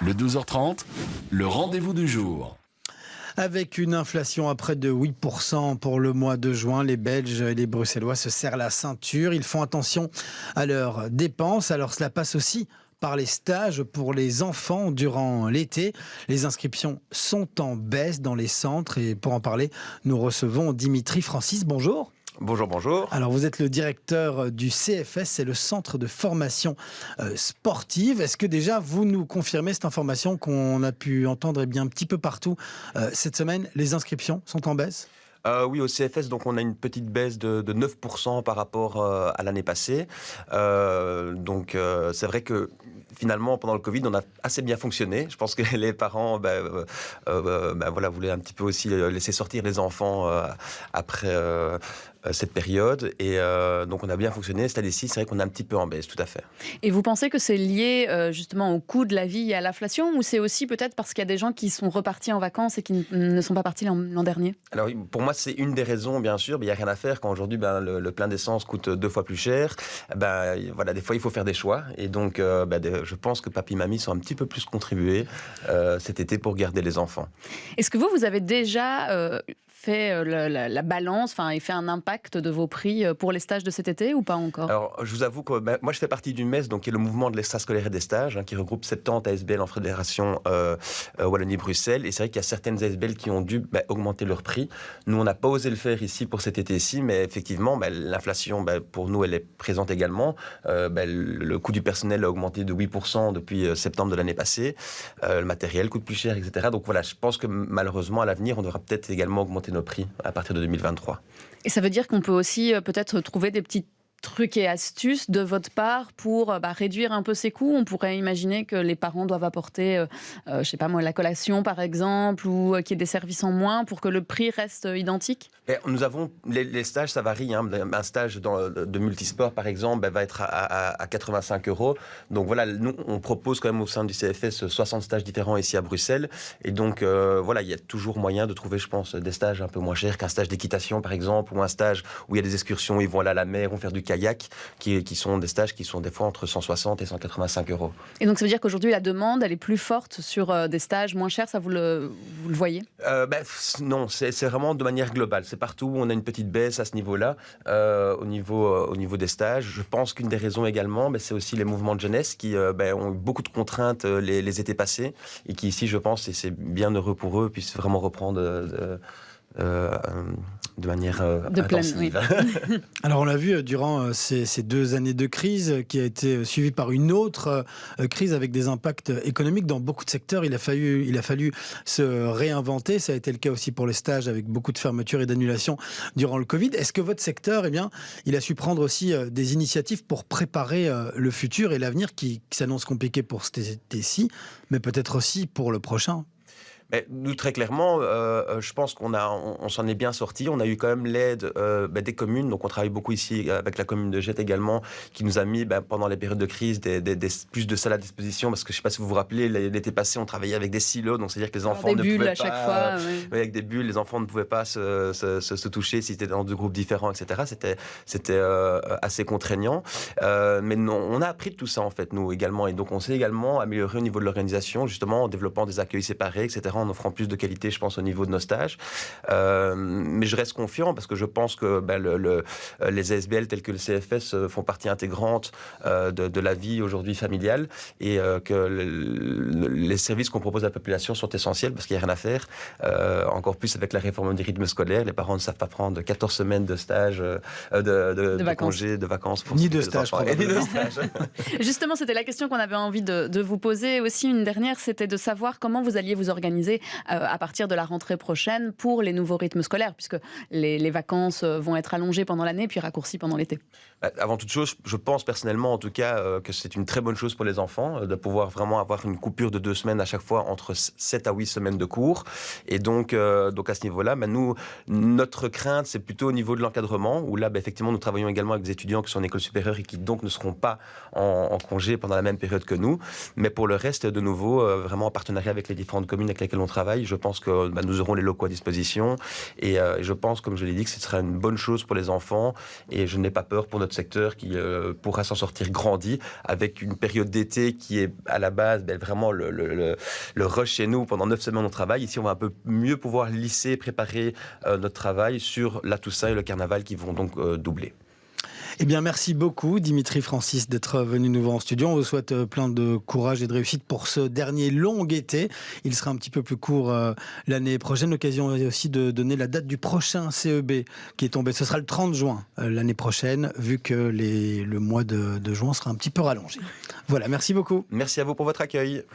Le 12h30, le rendez-vous du jour. Avec une inflation à près de 8% pour le mois de juin, les Belges et les Bruxellois se serrent la ceinture. Ils font attention à leurs dépenses. Alors cela passe aussi par les stages pour les enfants durant l'été. Les inscriptions sont en baisse dans les centres. Et pour en parler, nous recevons Dimitri Francis. Bonjour. Bonjour, bonjour. Alors vous êtes le directeur du CFS, c'est le centre de formation sportive. Est-ce que déjà vous nous confirmez cette information qu'on a pu entendre un petit peu partout cette semaine? Les inscriptions sont en baisse? Oui, au CFS, donc on a une petite baisse de 9% par rapport à l'année passée. C'est vrai que finalement, pendant le Covid, on a assez bien fonctionné. Je pense que les parents voulaient un petit peu aussi laisser sortir les enfants après cette période. Et donc on a bien fonctionné. Cette année-ci, c'est vrai qu'on est un petit peu en baisse, tout à fait. Et vous pensez que c'est lié justement au coût de la vie et à l'inflation, ou c'est aussi peut-être parce qu'il y a des gens qui sont repartis en vacances et qui ne sont pas partis l'an dernier? Alors pour moi, c'est une des raisons, bien sûr, mais il n'y a rien à faire quand aujourd'hui le plein d'essence coûte 2 fois plus cher. Des fois il faut faire des choix. Et donc je pense que papy et mamie sont un petit peu plus contribués cet été pour garder les enfants. Est-ce que vous avez déjà fait la balance, et fait un impact de vos prix pour les stages de cet été ou pas encore? Alors, je vous avoue que moi, je fais partie du MES, donc qui est le mouvement de l'extrascolaire et des stages, qui regroupe 70 ASBL en fédération Wallonie-Bruxelles. Et c'est vrai qu'il y a certaines ASBL qui ont dû augmenter leur prix. Nous, on n'a pas osé le faire ici pour cet été-ci, mais effectivement, l'inflation, pour nous, elle est présente également. Le coût du personnel a augmenté de 8% depuis septembre de l'année passée. Le matériel coûte plus cher, etc. Donc voilà, je pense que malheureusement, à l'avenir, on devra peut-être également augmenter nos prix à partir de 2023. Et ça veut dire qu'on peut aussi peut-être trouver des petits trucs et astuces de votre part pour réduire un peu ces coûts. On pourrait imaginer que les parents doivent apporter, la collation par exemple, ou qu'il y ait des services en moins pour que le prix reste identique. Et nous avons les stages, ça varie. Un stage de multisport par exemple va être à 85 €. Donc voilà, nous on propose quand même au sein du CFS 60 stages différents ici à Bruxelles. Et donc il y a toujours moyen de trouver, je pense, des stages un peu moins chers qu'un stage d'équitation par exemple, ou un stage où il y a des excursions, ils vont aller à la mer, vont faire du kayak, qui sont des stages qui sont des fois entre 160 et 185 €. Et donc ça veut dire qu'aujourd'hui la demande elle est plus forte sur des stages moins chers, ça vous le voyez? Non, c'est vraiment de manière globale. C'est partout où on a une petite baisse à ce niveau-là, au niveau des stages. Je pense qu'une des raisons également, c'est aussi les mouvements de jeunesse qui ont eu beaucoup de contraintes les étés passés et qui ici, je pense, et c'est bien heureux pour eux, puissent vraiment reprendre de manière intensive. Pleine, oui. Alors on l'a vu durant ces 2 années de crise qui a été suivie par une autre crise avec des impacts économiques dans beaucoup de secteurs. Il a fallu se réinventer. Ça a été le cas aussi pour les stages avec beaucoup de fermetures et d'annulations durant le Covid. Est-ce que votre secteur, il a su prendre aussi des initiatives pour préparer le futur et l'avenir qui s'annonce compliqué pour cet été-ci, mais peut-être aussi pour le prochain? Mais nous, très clairement, je pense on s'en est bien sorti. On a eu quand même l'aide des communes. Donc, on travaille beaucoup ici avec la commune de Jette également, qui nous a mis, pendant les périodes de crise, plus de salles à disposition. Parce que je ne sais pas si vous vous rappelez, l'été passé, on travaillait avec des silos. Donc, c'est-à-dire que les enfants ne pouvaient pas... chaque fois, avec des bulles, les enfants ne pouvaient pas se toucher s'ils étaient dans 2 groupes différents, etc. C'était assez contraignant. Mais non, on a appris de tout ça, en fait, nous également. Et donc, on s'est également amélioré au niveau de l'organisation, justement, en développant des accueils séparés, etc., en offrant plus de qualité, je pense, au niveau de nos stages. Mais je reste confiant parce que je pense que les ASBL tels que le CFS font partie intégrante de la vie aujourd'hui familiale et que les services qu'on propose à la population sont essentiels parce qu'il n'y a rien à faire. Encore plus avec la réforme des rythmes scolaires, les parents ne savent pas prendre 14 semaines de stage, de congés, de vacances. Pour ni de stage. Justement, c'était la question qu'on avait envie de vous poser. Aussi, une dernière, c'était de savoir comment vous alliez vous organiser à partir de la rentrée prochaine pour les nouveaux rythmes scolaires, puisque les vacances vont être allongées pendant l'année puis raccourcies pendant l'été. Avant toute chose, je pense personnellement en tout cas que c'est une très bonne chose pour les enfants de pouvoir vraiment avoir une coupure de 2 semaines à chaque fois entre 7 à 8 semaines de cours. Et donc à ce niveau-là, nous, notre crainte, c'est plutôt au niveau de l'encadrement, où là, effectivement, nous travaillons également avec des étudiants qui sont en école supérieure et qui donc ne seront pas en congé pendant la même période que nous. Mais pour le reste, de nouveau, vraiment en partenariat avec les différentes communes avec lesquelles lesquels on travaille. Je pense que nous aurons les locaux à disposition et je pense, comme je l'ai dit, que ce sera une bonne chose pour les enfants et je n'ai pas peur pour notre secteur qui pourra s'en sortir grandi avec une période d'été qui est à la base vraiment le rush chez nous. Pendant 9 semaines on travaille. Ici on va un peu mieux pouvoir lisser, préparer notre travail sur la Toussaint et le Carnaval qui vont donc doubler. Eh bien, merci beaucoup, Dimitri Francis, d'être venu nous voir en studio. On vous souhaite plein de courage et de réussite pour ce dernier long été. Il sera un petit peu plus court l'année prochaine. L'occasion aussi de donner la date du prochain CEB qui est tombé. Ce sera le 30 juin l'année prochaine, vu que le mois de juin sera un petit peu rallongé. Voilà, merci beaucoup. Merci à vous pour votre accueil.